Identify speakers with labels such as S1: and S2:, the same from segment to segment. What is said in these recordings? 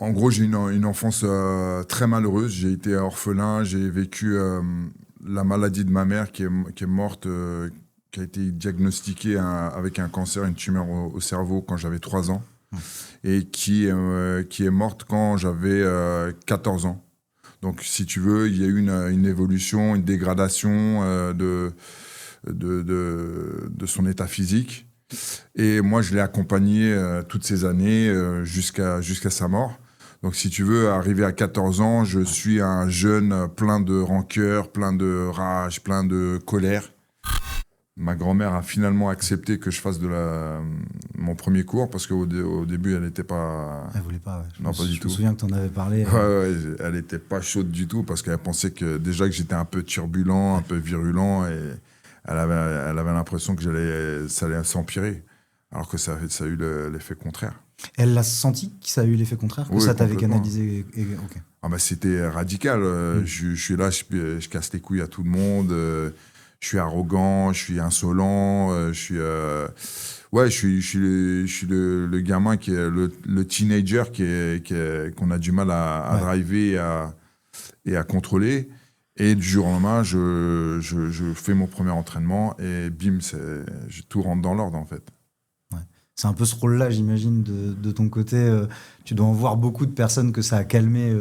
S1: En gros, j'ai une enfance très malheureuse. J'ai été orphelin, j'ai vécu la maladie de ma mère qui est morte, qui a été diagnostiquée avec un cancer, une tumeur au cerveau quand j'avais 3 ans, et qui est morte quand j'avais 14 ans. Donc, si tu veux, il y a eu une évolution, une dégradation de son état physique. Et moi, je l'ai accompagné toutes ces années jusqu'à sa mort. Donc, si tu veux, arrivé à 14 ans, je suis un jeune plein de rancœur, plein de rage, plein de colère. Ma grand-mère a finalement accepté que je fasse mon premier cours parce qu'au début, elle n'était pas...
S2: Elle voulait pas, ouais.
S1: Non, pas du
S2: Je
S1: tout.
S2: me souviens que tu en avais parlé.
S1: Ouais, elle n'était pas chaude du tout parce qu'elle pensait que déjà que j'étais un peu turbulent, un peu virulent et elle avait l'impression que ça allait s'empirer. Alors que ça a eu l'effet contraire.
S2: Elle l'a senti que ça a eu l'effet contraire, que
S1: Oui,
S2: ça t'avait
S1: complètement.
S2: canalisé. Ok.
S1: Ah bah, c'était radical. Je suis là, je casse les couilles à tout le monde. Je suis arrogant, je suis insolent. Ouais, je suis le gamin qui est le teenager qu'on a du mal à driver et à contrôler. Et du jour au lendemain, je fais mon premier entraînement et bim, tout rentre dans l'ordre en fait.
S2: C'est un peu ce rôle-là, j'imagine, de ton côté. Tu dois en voir beaucoup de personnes que ça a calmé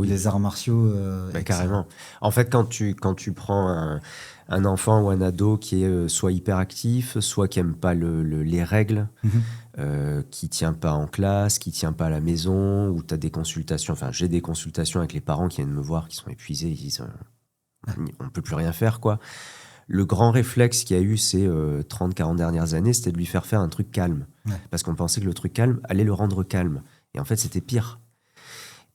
S2: les arts martiaux.
S3: Carrément. En fait, quand tu prends un enfant ou un ado qui est soit hyperactif, soit qui n'aime pas les règles, qui ne tient pas en classe, qui ne tient pas à la maison, ou tu as des consultations, enfin j'ai des consultations avec les parents qui viennent me voir, qui sont épuisés, ils disent on ne peut plus rien faire, quoi. Le grand réflexe qu'il y a eu ces 30-40 dernières années, c'était de lui faire un truc calme. Ouais. Parce qu'on pensait que le truc calme allait le rendre calme. Et en fait, c'était pire.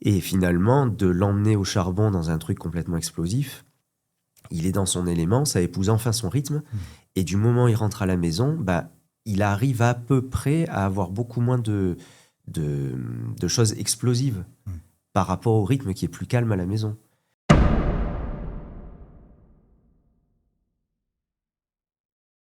S3: Et finalement, de l'emmener au charbon dans un truc complètement explosif, il est dans son élément, ça épouse enfin son rythme. Et du moment où il rentre à la maison, il arrive à peu près à avoir beaucoup moins de choses explosives par rapport au rythme qui est plus calme à la maison.